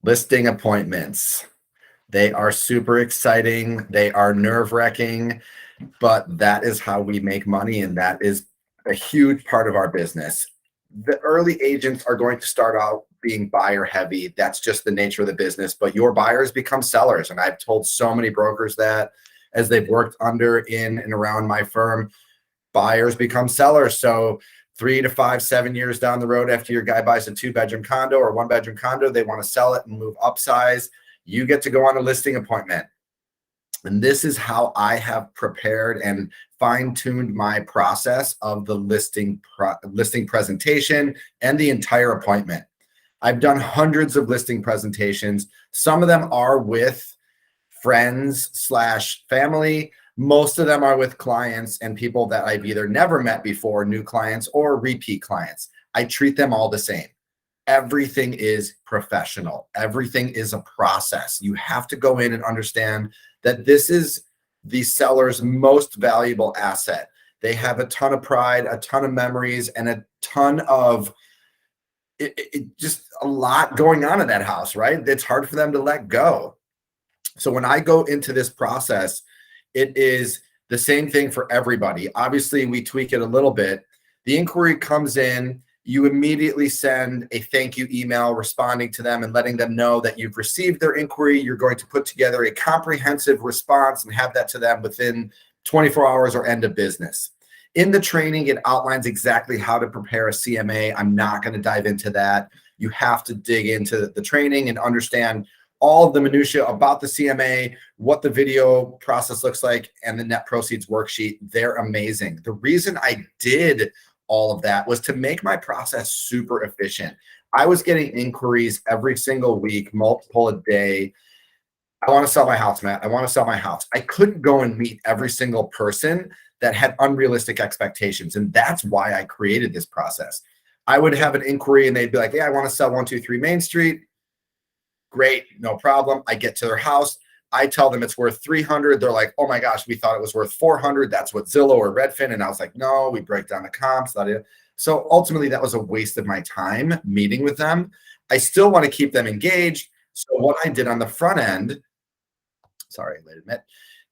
Listing appointments. They are super exciting. They are nerve-wracking, but that is how we make money, and that is a huge part of our business. The early agents are going to start out being buyer heavy. That's just the nature of the business, but your buyers become sellers. And I've told so many brokers that as they've worked under, in, and around my firm, buyers become sellers. So 3 to 5, 7 years down the road, after your guy buys a 2-bedroom condo or 1-bedroom condo, they want to sell it and move upsize. You get to go on a listing appointment. And this is how I have prepared and fine-tuned my process of the listing presentation and the entire appointment. I've done hundreds of listing presentations. Some of them are with friends slash family. Most of them are with clients and people that I've either never met before, new clients, or repeat clients. I treat them all the same. Everything is professional. Everything is a process. You have to go in and understand that this is the seller's most valuable asset. They have a ton of pride, a ton of memories, and a ton of just a lot going on in that house, right? It's hard for them to let go. So when I go into this process, it is the same thing for everybody. Obviously, we tweak it a little bit. The inquiry comes in. You immediately send a thank you email responding to them and letting them know that you've received their inquiry. You're going to put together a comprehensive response and have that to them within 24 hours or end of business. In the training, it outlines exactly how to prepare a CMA. I'm not going to dive into that. You have to dig into the training and understand all of the minutia about the CMA, what the video process looks like, and the net proceeds worksheet. They're amazing. The reason I did all of that was to make my process super efficient. I was getting inquiries every single week, multiple a day. I want to sell my house, Matt. I want to sell my house. I couldn't go and meet every single person that had unrealistic expectations. And that's why I created this process. I would have an inquiry and they'd be like, "Hey, I want to sell 123 Main Street." Great, no problem. I get to their house. I tell them it's worth 300. They're like, "Oh my gosh, we thought it was worth 400. That's what Zillow or Redfin." And I was like, "No, we break down the comps." So ultimately that was a waste of my time meeting with them. I still want to keep them engaged. So what I did on the front end, sorry, late admit,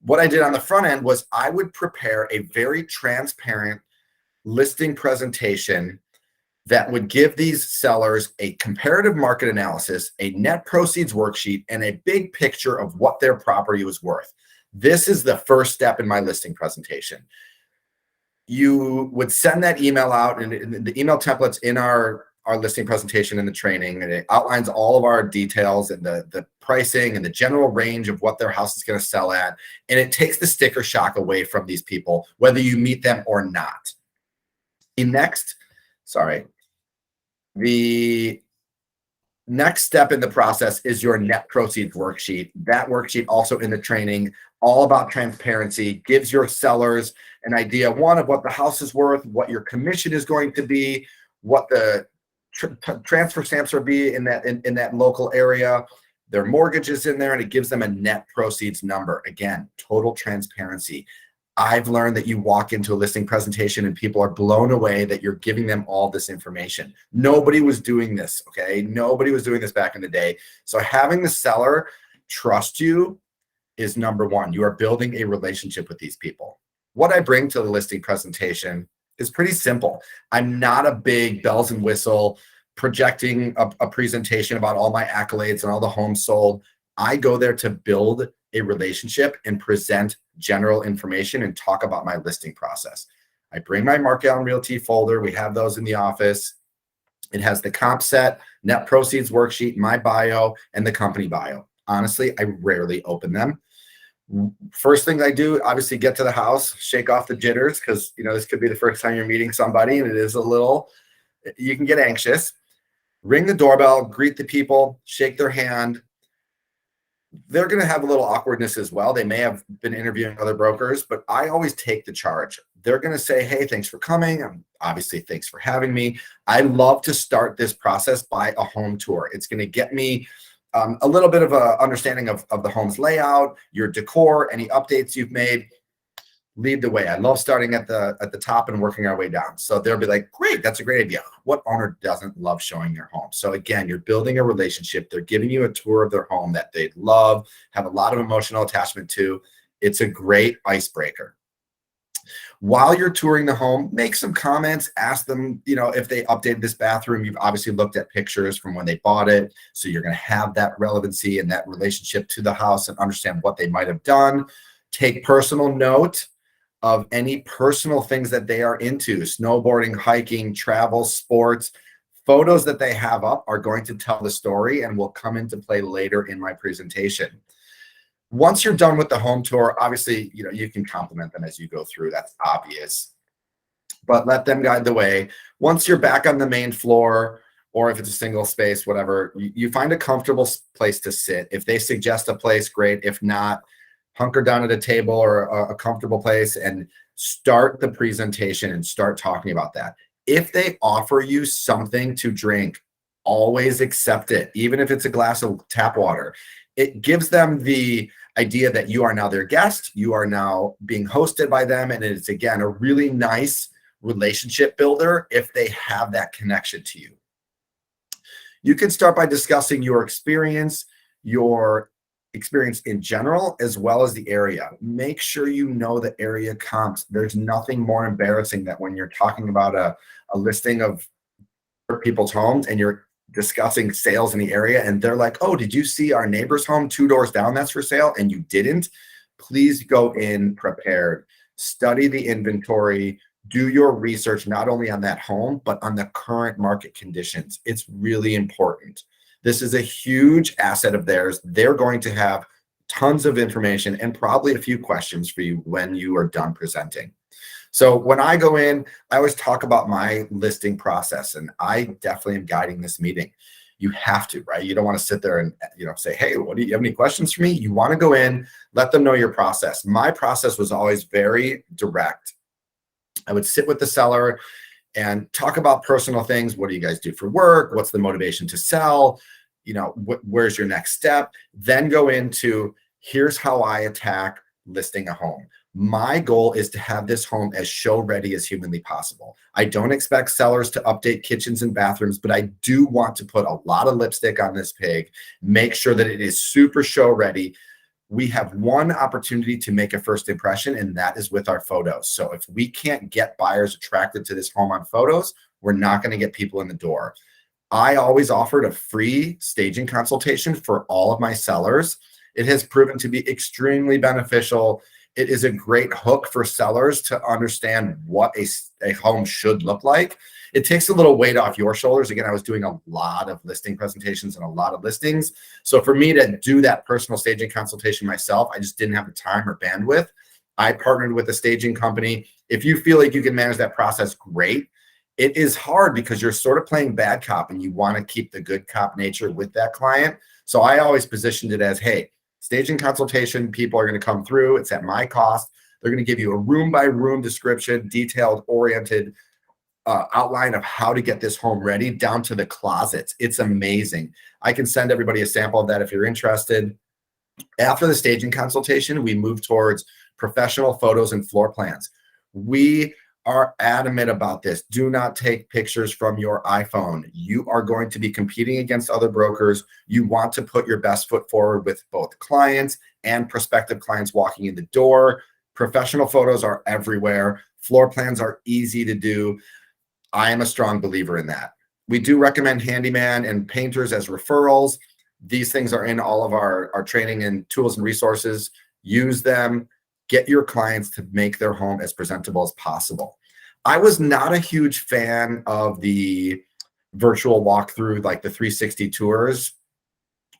what I did on the front end was I would prepare a very transparent listing presentation that would give these sellers a comparative market analysis, a net proceeds worksheet, and a big picture of what their property was worth. This is the first step in my listing presentation. You would send that email out, and the email template's in our listing presentation in the training, and it outlines all of our details and the pricing and the general range of what their house is going to sell at. And it takes the sticker shock away from these people, whether you meet them or not. The next step in the process is your net proceeds worksheet. That worksheet also in the training, all about transparency, gives your sellers an idea, one, of what the house is worth, what your commission is going to be, what the transfer stamps are be in that local area, their mortgages in there, and it gives them a net proceeds number. Again, total transparency. I've learned that you walk into a listing presentation and people are blown away that you're giving them all this information. Nobody was doing this, okay? Nobody was doing this back in the day. So having the seller trust you is number one. You are building a relationship with these people. What I bring to the listing presentation is pretty simple. I'm not a big bells and whistle projecting a presentation about all my accolades and all the homes sold. I go there to build a relationship and present general information and talk about my listing process. I bring my Mark Allen Realty folder. We have those in the office. It has the comp set, net proceeds worksheet, my bio, and the company bio. Honestly, I rarely open them. First thing I do, obviously get to the house, shake off the jitters, because this could be the first time you're meeting somebody and it is you can get anxious. Ring the doorbell, greet the people, shake their hand. They're going to have a little awkwardness as well. They may have been interviewing other brokers, but I always take the charge. They're going to say, "Hey, thanks for coming. Obviously, thanks for having me." I love to start this process by a home tour. It's going to get me a little bit of a understanding of the home's layout, your decor, any updates you've made. lead the way. I love starting at the top and working our way down. So they'll be like, great, that's a great idea. What owner doesn't love showing their home? So again, you're building a relationship. They're giving you a tour of their home that they love, have a lot of emotional attachment to. It's a great icebreaker. While you're touring the home, make some comments, ask them, if they updated this bathroom. You've obviously looked at pictures from when they bought it. So you're going to have that relevancy and that relationship to the house and understand what they might have done. Take personal note of any personal things that they are into: snowboarding, hiking, travel, sports. Photos that they have up are going to tell the story and will come into play later in my presentation. Once you're done with the home tour, obviously, you can compliment them as you go through. That's obvious, but let them guide the way. Once you're back on the main floor, or if it's a single space, whatever, you find a comfortable place to sit. If they suggest a place, great. If not, hunker down at a table or a comfortable place and start the presentation and start talking about that. If they offer you something to drink, always accept it, even if it's a glass of tap water. It gives them the idea that you are now their guest, you are now being hosted by them, and it's, again, a really nice relationship builder if they have that connection to you. You can start by discussing your experience in general, as well as the area. Make sure you know the area comps. There's nothing more embarrassing than when you're talking about a listing of people's homes and you're discussing sales in the area and they're like, oh, did you see our neighbor's home 2 doors down that's for sale? And you didn't. Please go in prepared. Study the inventory. Do your research not only on that home, but on the current market conditions. It's really important. This is a huge asset of theirs. They're going to have tons of information and probably a few questions for you when you are done presenting. So when I go in, I always talk about my listing process, and I definitely am guiding this meeting. You have to, right? You don't want to sit there and say, hey, what do you have any questions for me? You want to go in, let them know your process. My process was always very direct. I would sit with the seller and talk about personal things. What do you guys do for work? What's the motivation to sell? Where's your next step? Then go into, here's how I attack listing a home. My goal is to have this home as show ready as humanly possible. I don't expect sellers to update kitchens and bathrooms, but I do want to put a lot of lipstick on this pig, make sure that it is super show ready. We have one opportunity to make a first impression, and that is with our photos. So if we can't get buyers attracted to this home on photos, we're not going to get people in the door. I always offered a free staging consultation for all of my sellers. It has proven to be extremely beneficial. It is a great hook for sellers to understand what a home should look like. It takes a little weight off your shoulders. Again, I was doing a lot of listing presentations and a lot of listings. So for me to do that personal staging consultation myself, I just didn't have the time or bandwidth. I partnered with a staging company. If you feel like you can manage that process, great. It is hard because you're sort of playing bad cop and you want to keep the good cop nature with that client. So I always positioned it as, hey, staging consultation, people are going to come through. It's at my cost. They're going to give you a room by room description, detailed, oriented outline of how to get this home ready down to the closets. It's amazing. I can send everybody a sample of that if you're interested. After the staging consultation, we move towards professional photos and floor plans. We are adamant about this. Do not take pictures from your iPhone. You are going to be competing against other brokers. You want to put your best foot forward with both clients and prospective clients walking in the door. Professional photos are everywhere. Floor plans are easy to do. I am a strong believer in that. We do recommend handyman and painters as referrals. These things are in all of our training and tools and resources. Use them. Get your clients to make their home as presentable as possible. I was not a huge fan of the virtual walkthrough, like the 360 tours.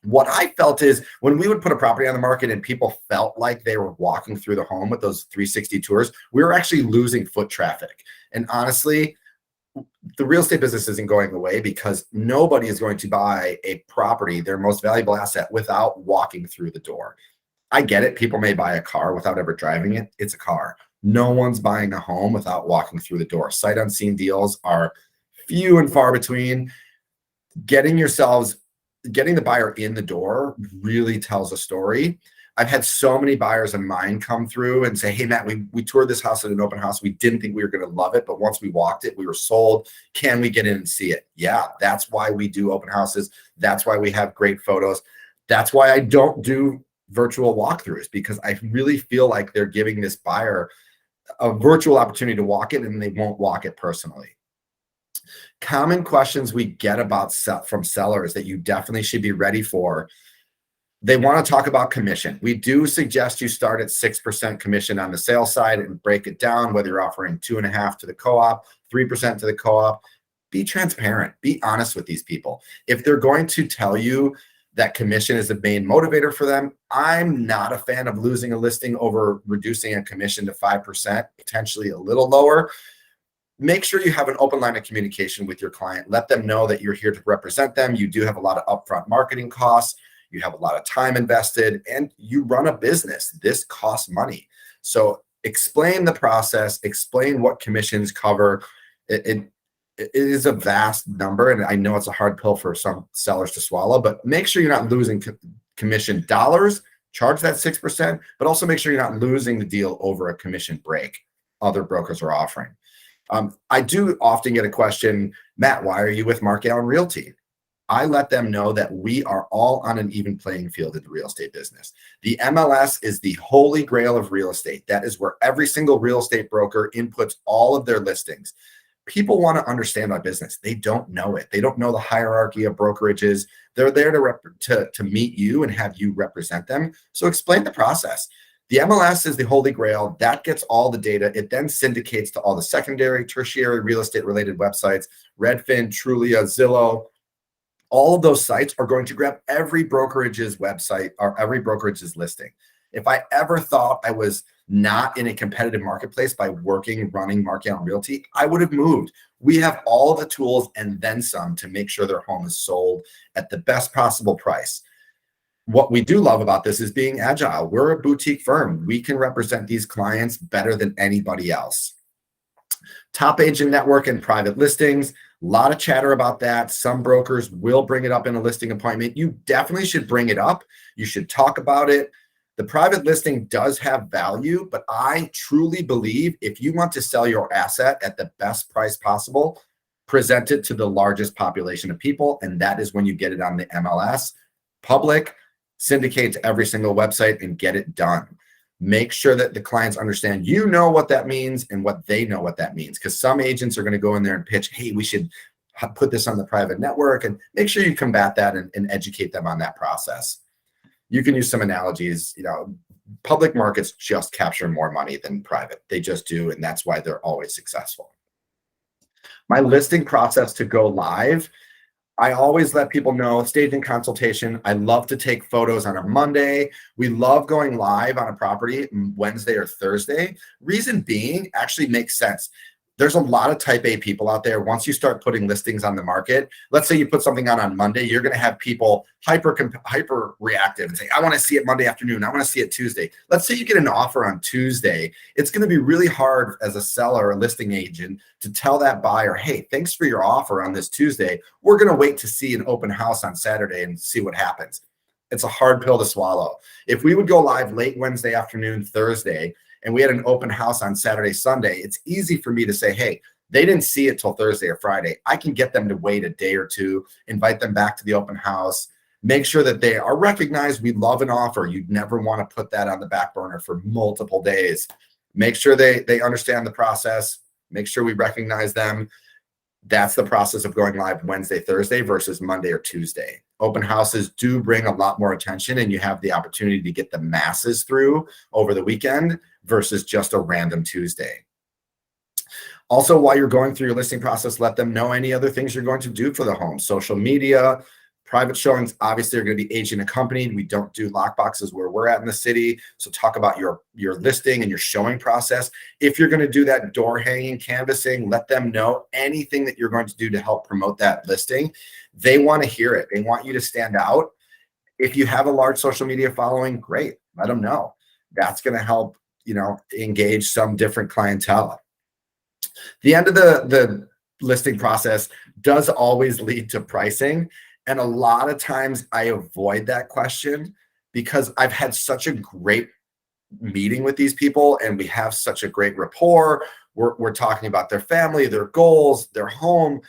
What I felt is when we would put a property on the market and people felt like they were walking through the home with those 360 tours, we were actually losing foot traffic. And honestly, the real estate business isn't going away because nobody is going to buy a property, their most valuable asset, without walking through the door. I get it. People may buy a car without ever driving it. It's a car. No one's buying a home without walking through the door. Sight unseen deals are few and far between. Getting the buyer in the door really tells a story. I've had so many buyers of mine come through and say, hey, Matt, we toured this house at an open house. We didn't think we were going to love it, but once we walked it, we were sold. Can we get in and see it? Yeah, that's why we do open houses. That's why we have great photos. That's why I don't do virtual walkthroughs, because I really feel like they're giving this buyer a virtual opportunity to walk it and they won't walk it personally. Common questions we get from sellers that you definitely should be ready for. They want to talk about commission. We do suggest you start at 6% commission on the sales side and break it down, whether you're offering 2.5% to the co-op, 3% to the co-op. Be transparent. Be honest with these people. If they're going to tell you that commission is the main motivator for them, I'm not a fan of losing a listing over reducing a commission to 5%, potentially a little lower. Make sure you have an open line of communication with your client. Let them know that you're here to represent them. You do have a lot of upfront marketing costs. You have a lot of time invested, and you run a business. This costs money. So explain the process, explain what commissions cover. It is a vast number, and I know it's a hard pill for some sellers to swallow, but make sure you're not losing commission dollars. Charge that 6%, but also make sure you're not losing the deal over a commission break other brokers are offering. I do often get a question, Matt, why are you with Mark Allen Realty? I let them know that we are all on an even playing field in the real estate business. The MLS is the holy grail of real estate. That is where every single real estate broker inputs all of their listings. People want to understand my business. They don't know it. They don't know the hierarchy of brokerages. They're there to meet you and have you represent them. So explain the process. The MLS is the holy grail. That gets all the data. It then syndicates to all the secondary, tertiary real estate related websites, Redfin, Trulia, Zillow. All of those sites are going to grab every brokerage's website or every brokerage's listing. If I ever thought I was not in a competitive marketplace by running Mark Allen Realty, I would have moved. We have all the tools and then some to make sure their home is sold at the best possible price. What we do love about this is being agile. We're a boutique firm. We can represent these clients better than anybody else. Top agent network and private listings. A lot of chatter about that. Some brokers will bring it up in a listing appointment. You definitely should bring it up. You should talk about it. The private listing does have value, but I truly believe if you want to sell your asset at the best price possible, present it to the largest population of people. And that is when you get it on the MLS, public, syndicate to every single website and get it done. Make sure that the clients understand you know what that means and what they know what that means. Because some agents are going to go in there and pitch, hey, we should put this on the private network, and make sure you combat that and educate them on that process. You can use some analogies. Public markets just capture more money than private. They just do, and that's why they're always successful. My listing process to go live, I always let people know, staging consultation. I love to take photos on a Monday. We love going live on a property Wednesday or Thursday. Reason being, actually makes sense. There's a lot of type A people out there. Once you start putting listings on the market, let's say you put something on Monday, you're going to have people hyper reactive and say, I want to see it Monday afternoon. I want to see it Tuesday. Let's say you get an offer on Tuesday. It's going to be really hard as a seller or listing agent to tell that buyer, hey, thanks for your offer on this Tuesday. We're going to wait to see an open house on Saturday and see what happens. It's a hard pill to swallow. If we would go live late Wednesday afternoon, Thursday, and we had an open house on Saturday, Sunday, it's easy for me to say, hey, they didn't see it till Thursday or Friday. I can get them to wait a day or two, invite them back to the open house, make sure that they are recognized. We love an offer. You'd never want to put that on the back burner for multiple days. Make sure they understand the process. Make sure we recognize them. That's the process of going live Wednesday, Thursday versus Monday or Tuesday. Open houses do bring a lot more attention, and you have the opportunity to get the masses through over the weekend versus just a random Tuesday. Also, while you're going through your listing process, let them know any other things you're going to do for the home. Social media, private showings, obviously are going to be agent accompanied. We don't do lockboxes where we're at in the city. So talk about your listing and your showing process. If you're going to do that door hanging, canvassing, let them know anything that you're going to do to help promote that listing. They want to hear it. They want you to stand out. If you have a large social media following, great. Let them know. That's going to help, engage some different clientele. The end of the listing process does always lead to pricing. And a lot of times I avoid that question because I've had such a great meeting with these people and we have such a great rapport. We're talking about their family, their goals, their home.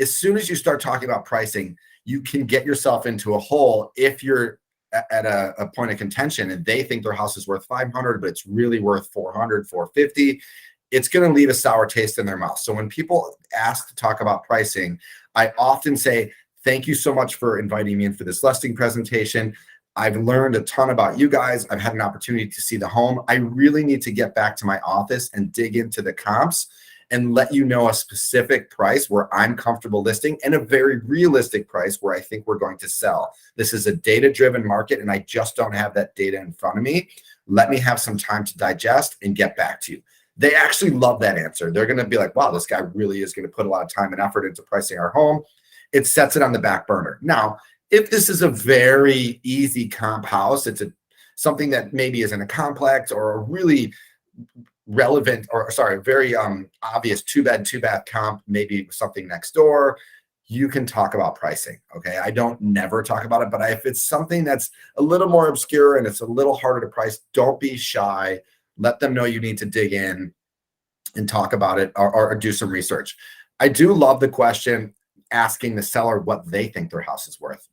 As soon as you start talking about pricing, you can get yourself into a hole if you're at a point of contention and they think their house is worth 500, but it's really worth 400, 450. It's going to leave a sour taste in their mouth. So when people ask to talk about pricing, I often say, thank you so much for inviting me in for this listing presentation. I've learned a ton about you guys. I've had an opportunity to see the home. I really need to get back to my office and dig into the comps and let you know a specific price where I'm comfortable listing and a very realistic price where I think we're going to sell. This is a data-driven market and I just don't have that data in front of me. Let me have some time to digest and get back to you. They actually love that answer. They're going to be like, wow, this guy really is going to put a lot of time and effort into pricing our home. It sets it on the back burner. Now, if this is a very easy comp house, it's something that maybe isn't a complex or a really relevant or sorry, very obvious two bath comp, maybe something next door, you can talk about pricing. Okay. I don't never talk about it, but if it's something that's a little more obscure and it's a little harder to price, don't be shy. Let them know you need to dig in and talk about it or do some research. I do love the question asking the seller what they think their house is worth.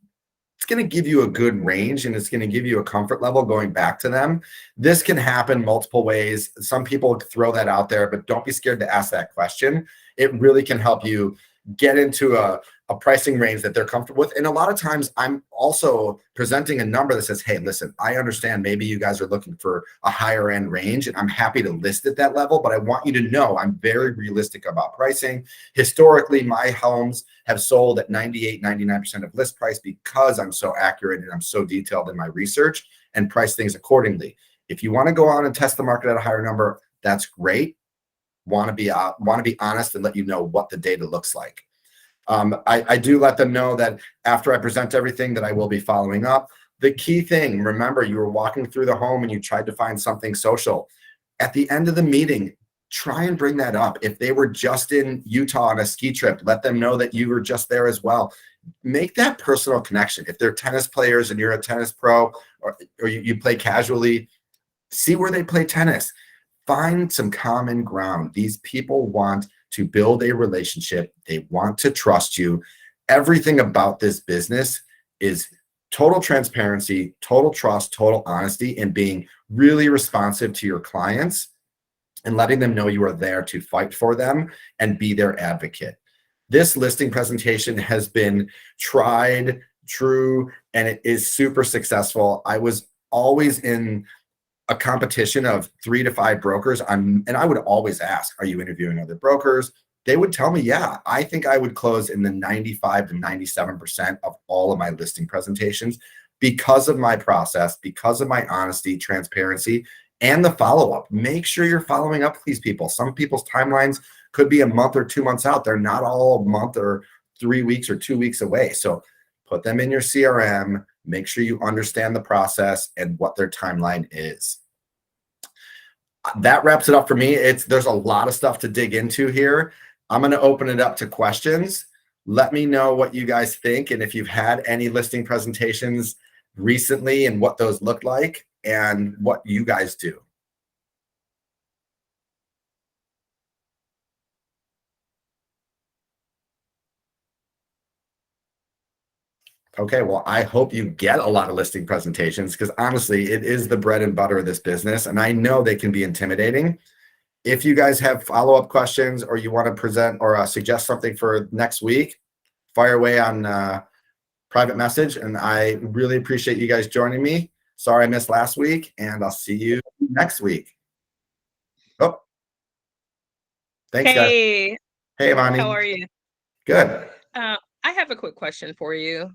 It's going to give you a good range and it's going to give you a comfort level going back to them. This can happen multiple ways. Some people throw that out there, but don't be scared to ask that question. It really can help you get into a pricing range that they're comfortable with. And a lot of times I'm also presenting a number that says, hey, listen, I understand maybe you guys are looking for a higher end range and I'm happy to list at that level, but I want you to know I'm very realistic about pricing. Historically, my homes have sold at 98, 99% of list price because I'm so accurate and I'm so detailed in my research and price things accordingly. If you want to go on and test the market at a higher number, that's great. Want to be honest and let you know what the data looks like. I do let them know that after I present everything that I will be following up. The key thing, remember, you were walking through the home and you tried to find something social. At the end of the meeting, try and bring that up. If they were just in Utah on a ski trip, let them know that you were just there as well. Make that personal connection. If they're tennis players and you're a tennis pro or you play casually, see where they play tennis. Find some common ground. These people want to build a relationship. They want to trust you. Everything about this business is total transparency, total trust, total honesty, and being really responsive to your clients and letting them know you are there to fight for them and be their advocate. This listing presentation has been tried, true, and it is super successful. I was always in a competition of 3 to 5 brokers. And I would always ask, are you interviewing other brokers? They would tell me, yeah. I think I would close in the 95 to 97% of all of my listing presentations because of my process, because of my honesty, transparency, and the follow-up. Make sure you're following up with these people. Some people's timelines could be a month or 2 months out. They're not all a month or 3 weeks or 2 weeks away. So put them in your CRM. Make sure you understand the process and what their timeline is. That wraps it up for me. There's a lot of stuff to dig into here. I'm going to open it up to questions. Let me know what you guys think and if you've had any listing presentations recently and what those look like and what you guys do. Okay, well, I hope you get a lot of listing presentations because honestly, it is the bread and butter of this business. And I know they can be intimidating. If you guys have follow-up questions or you want to present or suggest something for next week, fire away on private message. And I really appreciate you guys joining me. Sorry I missed last week, and I'll see you next week. Oh, thanks, guys. Hey, Hey, how Imani. are you? Good. I have a quick question for you.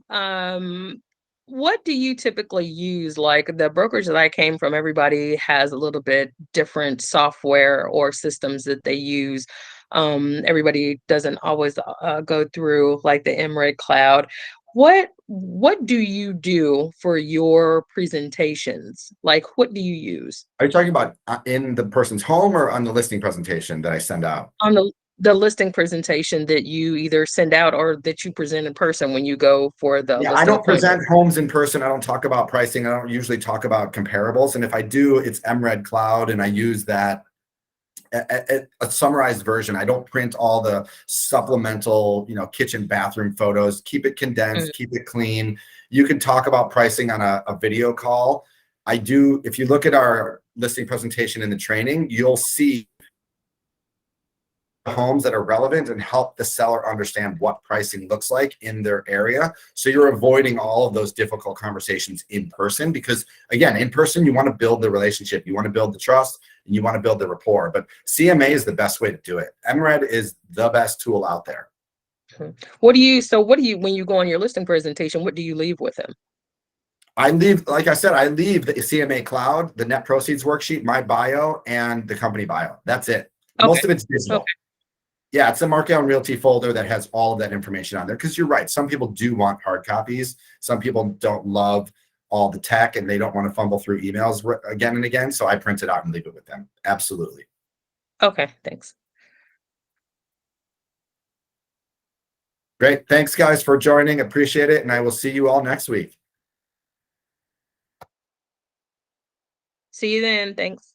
What do you typically use? Like the brokerage that I came from, everybody has a little bit different software or systems that they use. Everybody doesn't always go through like the Emerald Cloud. What do you do for your presentations? Like what do you use? Are you talking about in the person's home or on the listing presentation that I send out? On the the listing presentation that you either send out or that you present in person when you go for the Yeah, I listing don't appointment? present homes in person. I don't talk about pricing. I don't usually talk about comparables. And if I do, it's MRED Cloud, and I use that a summarized version. I don't print all the supplemental, kitchen bathroom photos. Keep it Mm. condensed, keep it clean. You can talk about pricing on a video call. I do. If you look at our listing presentation in the training, you'll see homes that are relevant and help the seller understand what pricing looks like in their area. So you're avoiding all of those difficult conversations in person, because again, in person, you want to build the relationship, you want to build the trust, and you want to build the rapport. But CMA is the best way to do it. MRED is the best tool out there. Mhm. When you go on your listing presentation, what do you leave with them? I leave, like I said, I leave the CMA Cloud, the net proceeds worksheet, my bio, and the company bio. That's it. Okay. Most of it's Okay. digital. Yeah, it's a Market and Realty folder that has all of that information on there. Because you're right, some people do want hard copies. Some people don't love all the tech and they don't want to fumble through emails again and again. So I print it out and leave it with them. Absolutely. Okay. Thanks. Great. Thanks, guys, for joining. Appreciate it. And I will see you all next week. See you then. Thanks.